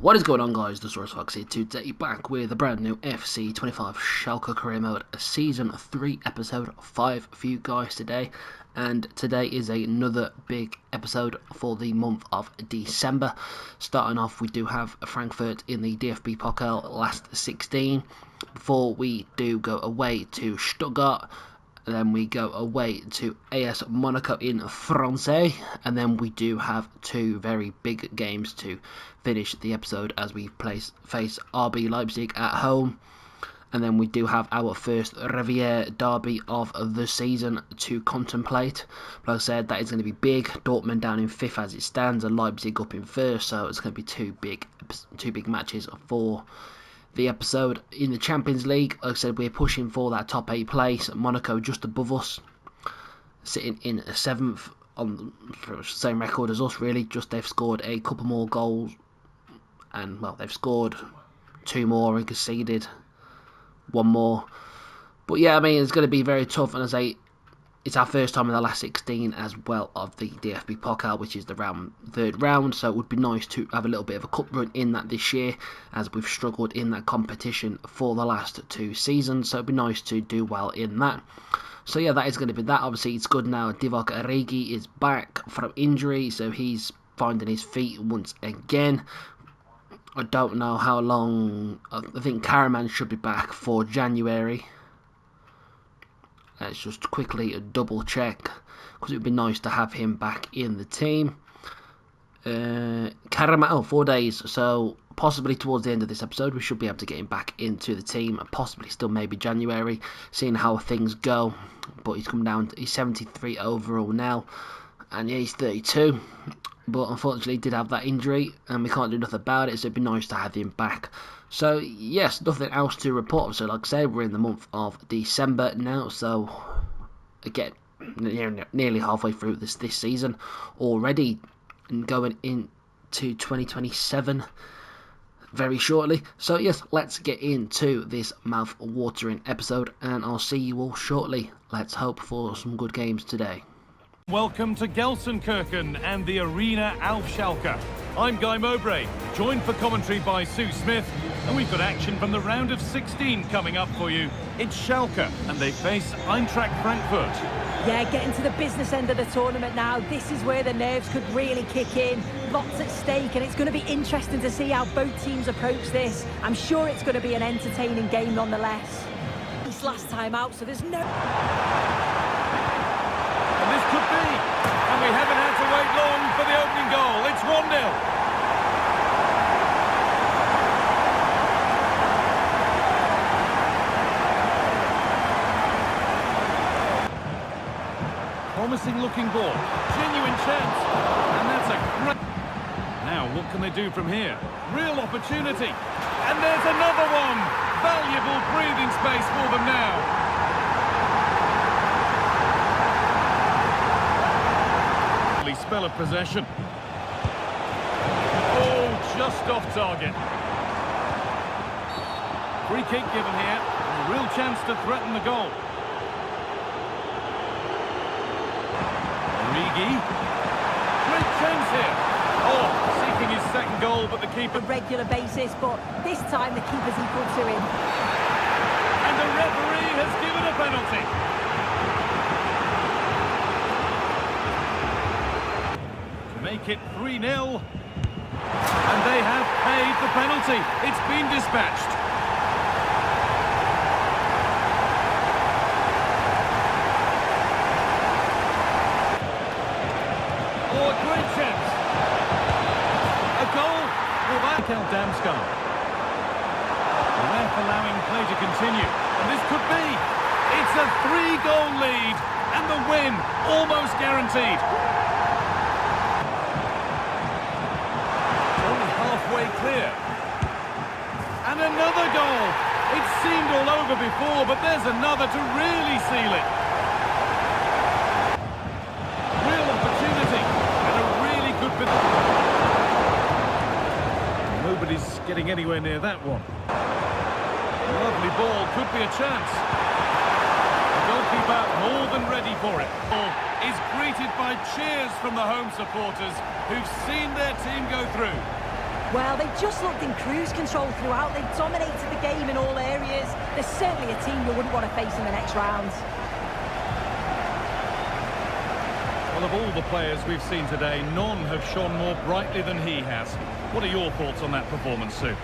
What is going on, guys? The Source Fox here today, back with a brand new FC 25 Schalke Career Mode Season 3 Episode 5 for you guys today. And today is another big episode for the month of December. Starting off, we do have Frankfurt in the DFB Pokal last 16. Before we do go away to Stuttgart. Then we go away to AS Monaco in France, and then we do have two very big games to finish the episode as we face RB Leipzig at home, and then we do have our first Riviera derby of the season to contemplate. Like I said, that is going to be big. Dortmund down in 5th as it stands, and Leipzig up in 1st, so it's going to be two big matches for the episode. In the Champions League, like I said, we're pushing for that top 8 place. Monaco just above us, sitting in 7th on the same record as us, really. Just they've scored a couple more goals, and well, they've scored 2 more and conceded 1 more. But yeah, I mean, it's going to be very tough, and as I say, it's our first time in the last 16 as well of the DFB Pokal, which is the third round, so it would be nice to have a little bit of a cup run in that this year, as we've struggled in that competition for the last 2 seasons, so it'd be nice to do well in that. So yeah, that is going to be that. Obviously, it's good now. Divock Origi is back from injury, so he's finding his feet once again. I don't know how long. I think Karaman should be back for January. Let's just quickly double check, because it would be nice to have him back in the team. Karaman, 4 days, so possibly towards the end of this episode we should be able to get him back into the team, possibly still maybe January, seeing how things go. But he's come down, he's 73 overall now, and yeah, he's 32. But unfortunately, he did have that injury, and we can't do nothing about it, so it'd be nice to have him back. So, yes, nothing else to report. So, like I said, we're in the month of December now, so, again, nearly halfway through this season already, and going into 2027 very shortly. So, yes, let's get into this mouth-watering episode, and I'll see you all shortly. Let's hope for some good games today. Welcome to Gelsenkirchen and the Arena auf Schalke. I'm Guy Mowbray, joined for commentary by Sue Smith, and we've got action from the round of 16 coming up for you. It's Schalke, and they face Eintracht Frankfurt. Yeah, getting to the business end of the tournament now. This is where the nerves could really kick in. Lots at stake, and it's going to be interesting to see how both teams approach this. I'm sure it's going to be an entertaining game nonetheless. This last time out, so there's no... This could be, and we haven't had to wait long for the opening goal. It's 1-0. Promising looking ball, genuine chance, and that's a great... Now, what can they do from here? Real opportunity, and there's another one. Valuable breathing space for them now. Spell of possession. Oh, just off target. Free kick given here. A real chance to threaten the goal. Origi. Great chance here. Oh, seeking his second goal, but the keeper... A regular basis, but this time the keeper's equal to him. And the referee has given a penalty. Make it 3-0, and they have paid the penalty. It's been dispatched. Oh, a great chance. A goal for Michael Damsgaard. The ref allowing play to continue, and this could be. It's a 3-goal lead, and the win almost guaranteed. Clear. And another goal. It seemed all over before, but there's another to really seal it. Real opportunity and a really good... Nobody's getting anywhere near that one. Lovely ball, could be a chance. The goalkeeper more than ready for it. Ball is greeted by cheers from the home supporters who've seen their team go through. Well, they just looked in cruise control throughout. They dominated the game in all areas. They're certainly a team you wouldn't want to face in the next round. Well, of all the players we've seen today, none have shone more brightly than he has. What are your thoughts on that performance, Sue?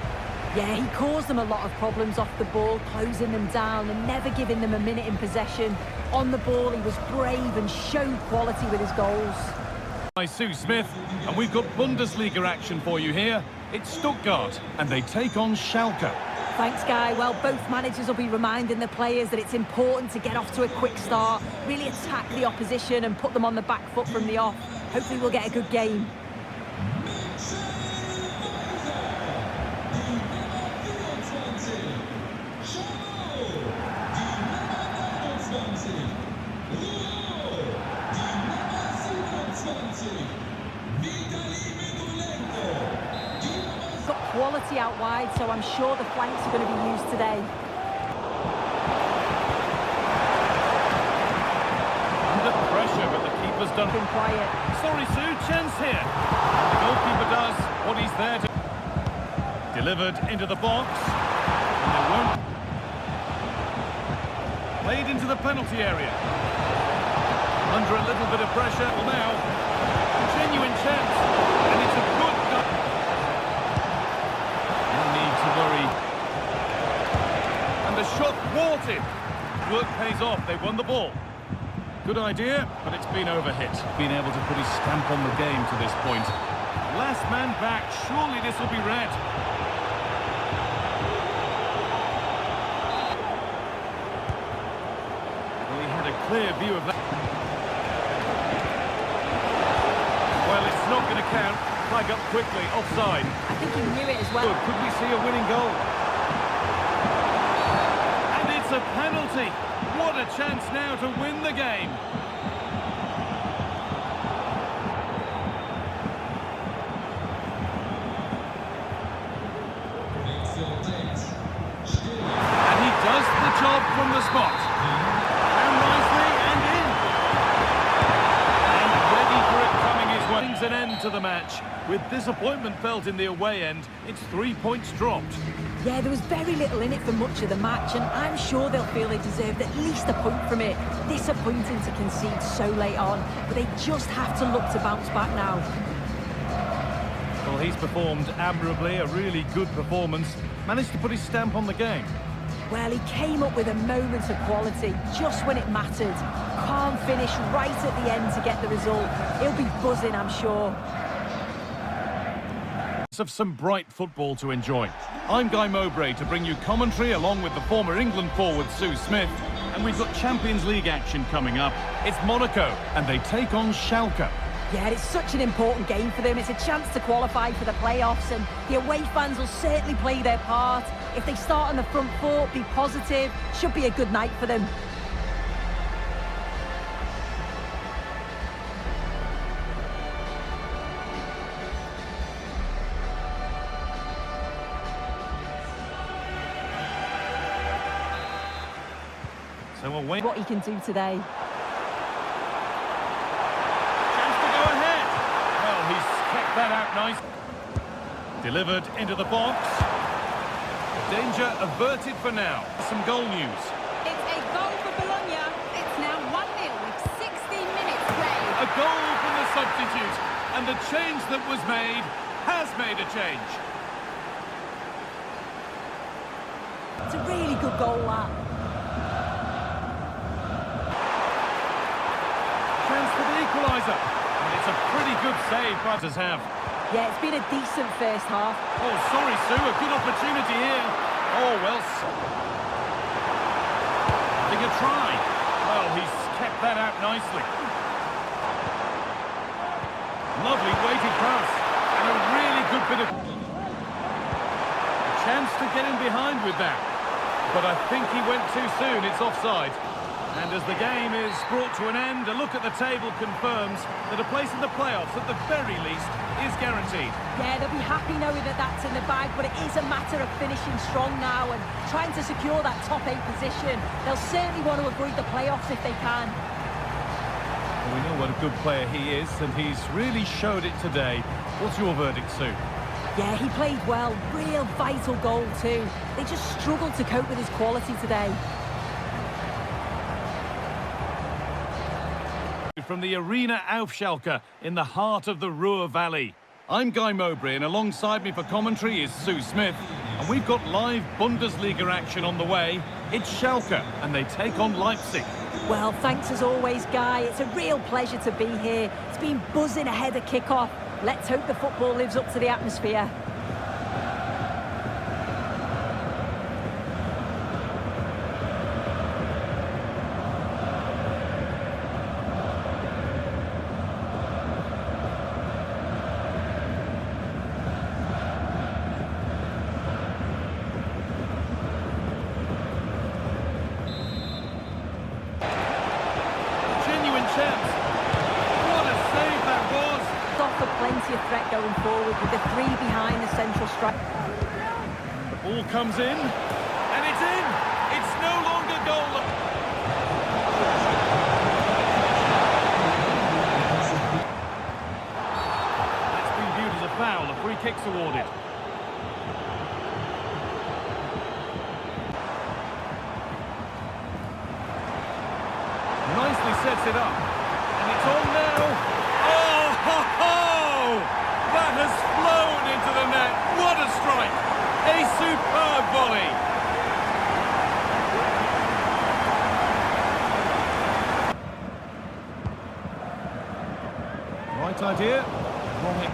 Yeah, he caused them a lot of problems off the ball, closing them down and never giving them a minute in possession. On the ball, he was brave and showed quality with his goals. By Sue Smith, and we've got Bundesliga action for you here. It's Stuttgart, and they take on Schalke. Thanks, Guy. Well, both managers will be reminding the players that it's important to get off to a quick start, really attack the opposition and put them on the back foot from the off. Hopefully we'll get a good game. Got quality out wide, so I'm sure the flanks are going to be used today. Under pressure, but the keeper's done. Been quiet. Sorry, Sue, chance here. The goalkeeper does what he's there to. Delivered into the box. And they won't. Played into the penalty area. Under a little bit of pressure. Well, now, genuine chance. And it's a good goal. No need to worry. And the shot thwarted. Work pays off. They won the ball. Good idea, but it's been overhit. Been able to put his stamp on the game to this point. Last man back. Surely this will be red. Well, he had a clear view of that. Well, it's not going to count. Flag up quickly. Offside. I think he knew it as well. Good. Could we see a winning goal? And it's a penalty. What a chance now to win the game. And he does the job from the spot. And nicely and in. And ready for it coming his way. Brings an end to the match. With disappointment felt in the away end, it's 3 points dropped. Yeah, there was very little in it for much of the match, and I'm sure they'll feel they deserved at least a point from it. Disappointing to concede so late on, but they just have to look to bounce back now. Well, he's performed admirably, a really good performance. Managed to put his stamp on the game. Well, he came up with a moment of quality, just when it mattered. Calm finish right at the end to get the result. He'll be buzzing, I'm sure. Of some bright football to enjoy. I'm Guy Mowbray to bring you commentary along with the former England forward Sue Smith, and we've got Champions League action coming up. It's Monaco and they take on Schalke. Yeah, it's such an important game for them. It's a chance to qualify for the playoffs, and the away fans will certainly play their part. If they start on the front foot, be positive, should be a good night for them. So away. What he can do today. Chance to go ahead. Well, he's kept that out nice. Delivered into the box. Danger averted for now. Some goal news. It's a goal for Bologna. It's now 1-0 with 60 minutes played. A goal from the substitute. And the change that was made has made a change. It's a really good goal, that. Chance for the equaliser. And it's a pretty good save Butters have. Yeah, it's been a decent first half. Oh, sorry, Sue. A good opportunity here. Oh, well. Having a try. Well, he's kept that out nicely. Lovely weighted pass. And a really good bit of... A chance to get in behind with that. But I think he went too soon. It's offside. And as the game is brought to an end, a look at the table confirms that a place in the playoffs, at the very least, is guaranteed. Yeah, they'll be happy knowing that that's in the bag, but it is a matter of finishing strong now and trying to secure that top 8 position. They'll certainly want to avoid the playoffs if they can. Well, we know what a good player he is, and he's really showed it today. What's your verdict, Sue? Yeah, he played well. Real vital goal too. They just struggled to cope with his quality today. From the Arena auf Schalke in the heart of the Ruhr Valley. I'm Guy Mowbray, and alongside me for commentary is Sue Smith. And we've got live Bundesliga action on the way. It's Schalke, and they take on Leipzig. Well, thanks as always, Guy. It's a real pleasure to be here. It's been buzzing ahead of kick-off. Let's hope the football lives up to the atmosphere. Plenty of threat going forward with the three behind the central strike. The ball comes in, and it's in! It's no longer goal. That's been viewed as a foul. A free kick's awarded. Nicely sets it up, and it's on now. Oh, ho, ho! That has flown into the net. What a strike! A superb volley. Right idea. Wrong it.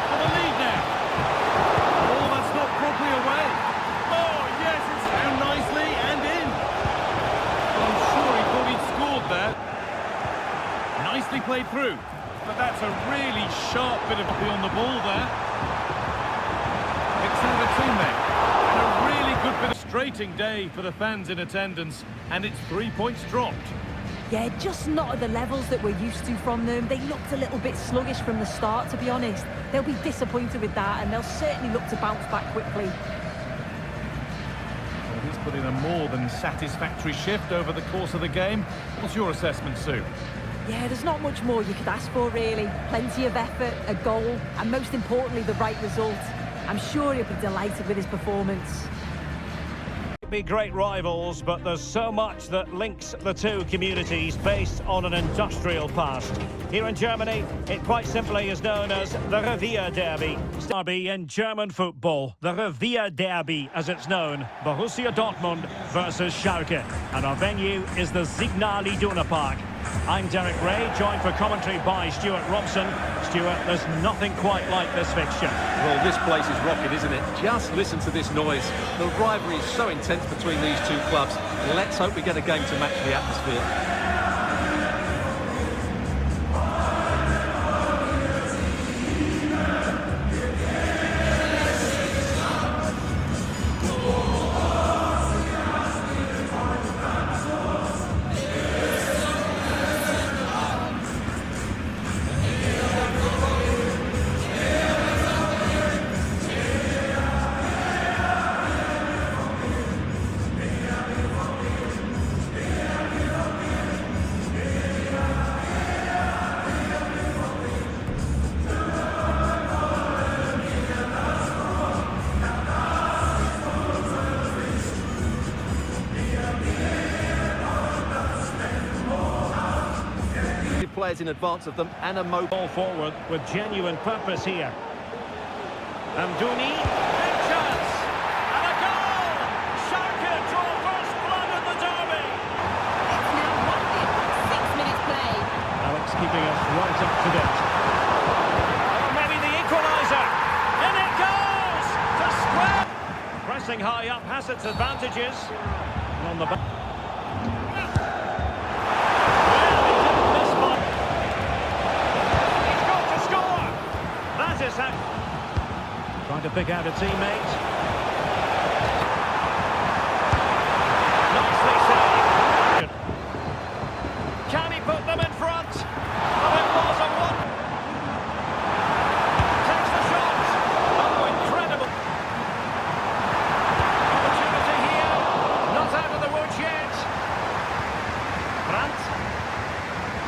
For the lead now. Oh, that's not properly away. Oh, yes, it's down nicely and in. I'm sure he thought he'd scored there. Nicely played through, but that's a really sharp bit of on the ball there. Picks out a teammate, and a really good bit of frustrating day for the fans in attendance, and it's 3 points dropped. Yeah, just not at the levels that we're used to from them. They looked a little bit sluggish from the start, to be honest. They'll be disappointed with that, and they'll certainly look to bounce back quickly. Well, he's put in a more than satisfactory shift over the course of the game. What's your assessment, Sue? Yeah, there's not much more you could ask for, really. Plenty of effort, a goal, and most importantly, the right result. I'm sure he'll be delighted with his performance. Be great rivals, but there's so much that links the two communities based on an industrial past. Here in Germany, it quite simply is known as the Revier Derby. Derby in German football, the Revier Derby as it's known, Borussia Dortmund versus Schalke. And our venue is the Signal Iduna Park. I'm Derek Ray, joined for commentary by Stuart Robson. Stuart, there's nothing quite like this fixture. Well, this place is rocking, isn't it? Just listen to this noise. The rivalry is so intense between these two clubs. Let's hope we get a game to match the atmosphere. Players in advance of them and a Ball forward with genuine purpose here. Amdouni, big chance, and a goal! Schalke draw first blood in the derby. It's now 1-0, 6 minutes play. Alex keeping us right up to date. Oh, maybe the equaliser. In it goes to Scrappy. Pressing high up has its advantages. And on the back. Trying to pick out a teammate. Nicely saved. Can he put them in front? Oh, it was a one. Takes the shot. Oh, incredible. Opportunity here. Not out of the woods yet. Brandt.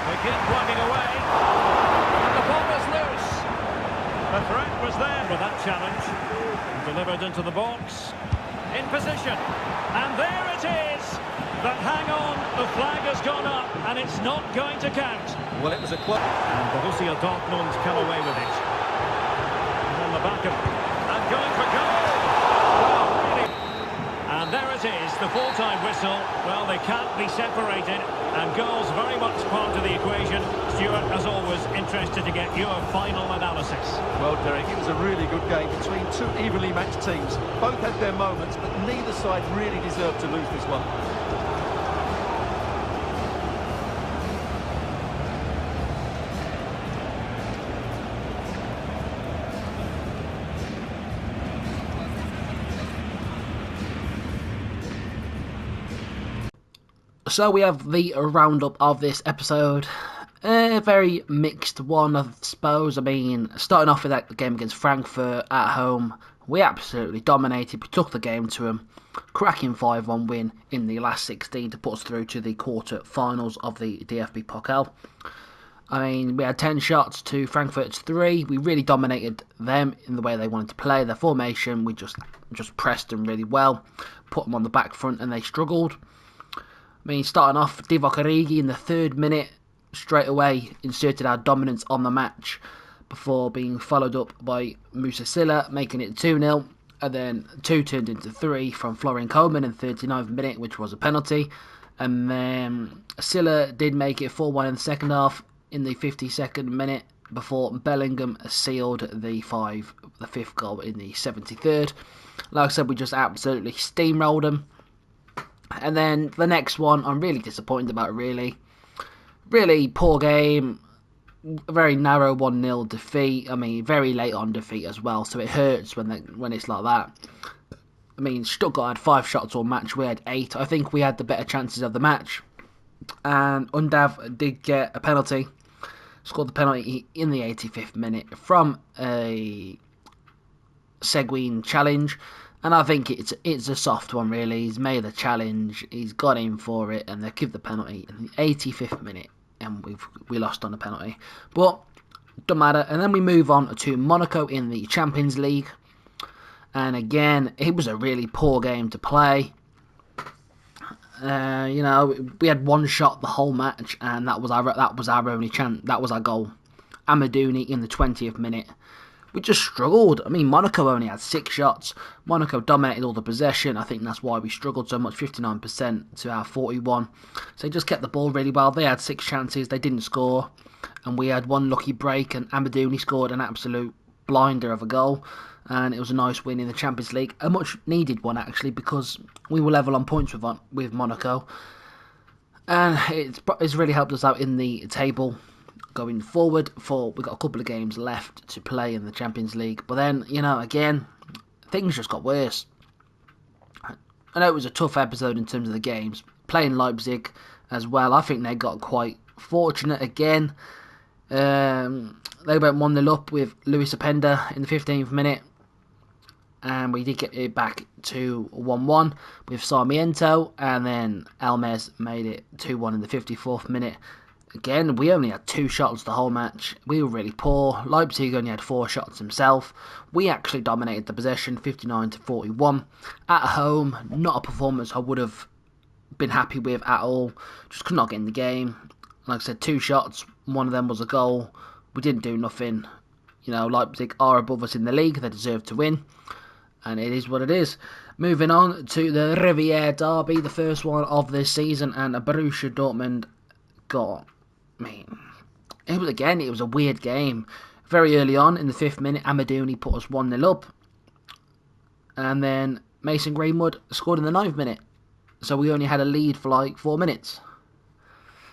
They keep plugging away. And the ball is loose. was there with that challenge. Delivered into the box. In position. And there it is. But hang on, the flag has gone up and it's not going to count. Well, it was a club. And Borussia Dortmund come away with it. And on the back of and going for goal. Well, really. And there it is, the full-time whistle. Well, they can't be separated. And goals very much part of the equation. Stuart, as always, interested to get your final analysis. Well, Derek, it was a really good game between two evenly matched teams. Both had their moments, but neither side really deserved to lose this one. So we have the roundup of this episode. A very mixed one, I suppose. I mean, starting off with that game against Frankfurt at home, we absolutely dominated. We took the game to them. Cracking 5-1 win in the last 16 to put us through to the quarter-finals of the DFB Pokal. I mean, we had 10 shots to Frankfurt's 3. We really dominated them in the way they wanted to play. Their formation, we just pressed them really well. Put them on the back front and they struggled. I mean, starting off, Divock Origi in the 3rd minute, straight away inserted our dominance on the match before being followed up by Musa Silla, making it 2-0. And then 2 turned into 3 from Florian Koeman in the 39th minute, which was a penalty. And then Silla did make it 4-1 in the second half in the 52nd minute before Bellingham sealed the 5th goal in the 73rd. Like I said, we just absolutely steamrolled them. And then the next one, I'm really disappointed about, really. Really poor game. A very narrow 1-0 defeat. I mean, very late on defeat as well, so it hurts when it's like that. I mean, Stuttgart had 5 shots all match, we had 8. I think we had the better chances of the match. And Undav did get a penalty. Scored the penalty in the 85th minute from a Seguin challenge. And I think it's a soft one, really. He's made the challenge, he's got in for it, and they give the penalty in the 85th minute, and we lost on the penalty. But don't matter. And then we move on to Monaco in the Champions League, and again, it was a really poor game to play. You know, we had 1 shot the whole match, and that was our only chance. That was our goal. Amadouni in the 20th minute. We just struggled. I mean, Monaco only had 6 shots. Monaco dominated all the possession. I think that's why we struggled so much, 59% to our 41. So they just kept the ball really well. They had 6 chances. They didn't score. And we had 1 lucky break, and Amadouni scored an absolute blinder of a goal. And it was a nice win in the Champions League. A much needed one, actually, because we were level on points with Monaco. And it's really helped us out in the table going forward. We've got a couple of games left to play in the Champions League, but then, you know, again, things just got worse. I know it was a tough episode in terms of the games. Playing Leipzig as well, I think they got quite fortunate again. They went 1-0 up with Luis Openda in the 15th minute, and we did get it back to 1-1 with Sarmiento, and then Elmes made it 2-1 in the 54th minute. Again, we only had 2 shots the whole match. We were really poor. Leipzig only had 4 shots himself. We actually dominated the possession, 59-41. At home, not a performance I would have been happy with at all. Just could not get in the game. Like I said, 2 shots. One of them was a goal. We didn't do nothing. You know, Leipzig are above us in the league. They deserve to win. And it is what it is. Moving on to the Riviera Derby, the first one of this season. And Borussia Dortmund got... I mean, it was a weird game. Very early on, in the 5th minute, Amadouni put us 1-0 up. And then Mason Greenwood scored in the 9th minute. So we only had a lead for like 4 minutes.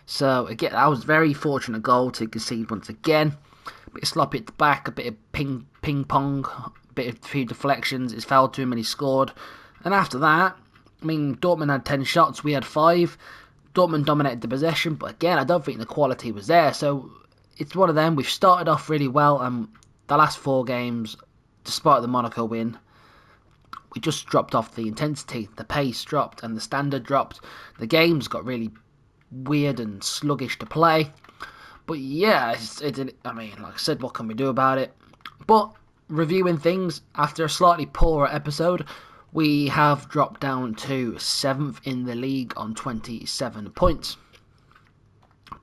So again, that was a very fortunate goal to concede once again. A bit of sloppy at the back, a bit of ping pong, a few deflections. It's fouled to him and he scored. And after that, I mean, Dortmund had 10 shots, we had 5. Dortmund dominated the possession, but again, I don't think the quality was there. So it's one of them. We've started off really well, and the last 4 games, despite the Monaco win, we just dropped off the intensity. The pace dropped, and the standard dropped. The games got really weird and sluggish to play. But yeah, I mean, like I said, what can we do about it? But reviewing things after a slightly poorer episode, we have dropped down to 7th in the league on 27 points.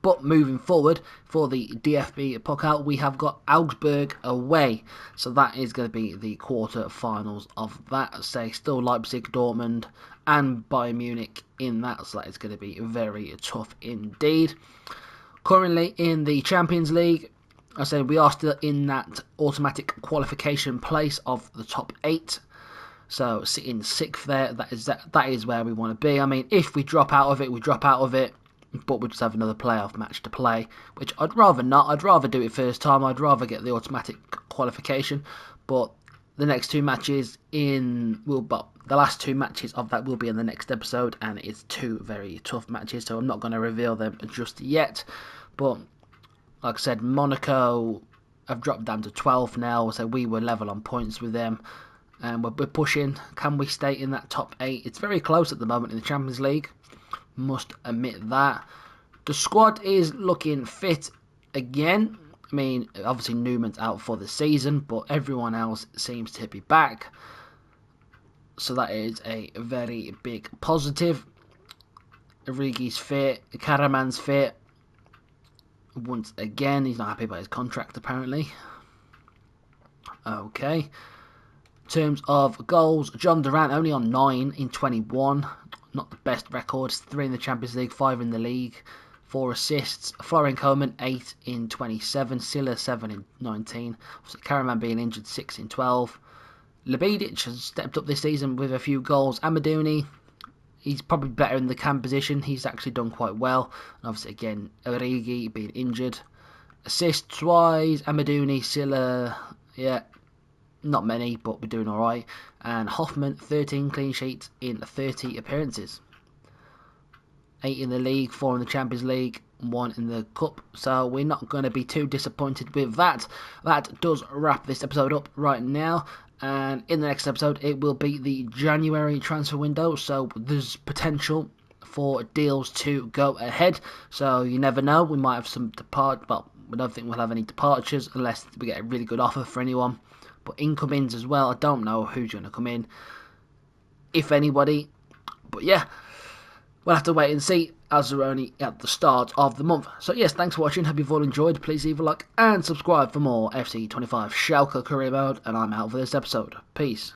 But moving forward, for the DFB Pokal, we have got Augsburg away. So that is going to be the quarter-finals of that. Say, still Leipzig, Dortmund and Bayern Munich in that. So that is going to be very tough indeed. Currently in the Champions League, I say we are still in that automatic qualification place of the top 8. So sitting 6th there, that is where we want to be. I mean, if we drop out of it, we drop out of it. But we just have another playoff match to play, which I'd rather not. I'd rather do it first time. I'd rather get the automatic qualification. But the next 2 matches the last 2 matches of that will be in the next episode, and it's 2 very tough matches, so I'm not going to reveal them just yet. But like I said, Monaco have dropped down to 12th now, so we were level on points with them. And we're pushing. Can we stay in that top 8? It's very close at the moment in the Champions League. Must admit that. The squad is looking fit again. I mean, obviously Newman's out for the season, but everyone else seems to be back. So that is a very big positive. Origi's fit. Karaman's fit. Once again, he's not happy about his contract apparently. Okay. In terms of goals, John Durant only on 9 in 21. Not the best records. 3 in the Champions League, 5 in the league. 4 assists. Florian Koeman, 8 in 27. Silla, 7 in 19. Obviously, Karaman being injured, 6 in 12. Lebedic has stepped up this season with a few goals. Amadouni, he's probably better in the cam position. He's actually done quite well. And obviously, again, Origi being injured. Assists-wise, Amadouni, Silla, yeah, not many, but we're doing alright. And Hoffman, 13 clean sheets in 30 appearances. 8 in the league, 4 in the Champions League, 1 in the Cup. So we're not going to be too disappointed with that. That does wrap this episode up right now. And in the next episode, it will be the January transfer window. So there's potential for deals to go ahead. So you never know. We might have some well, we don't think we'll have any departures unless we get a really good offer for anyone. But incomings as well, I don't know who's going to come in, if anybody. But yeah, we'll have to wait and see, as we're only at the start of the month. So yes, thanks for watching, hope you've all enjoyed. Please leave a like and subscribe for more FC 25 Schalke career mode, and I'm out for this episode. Peace.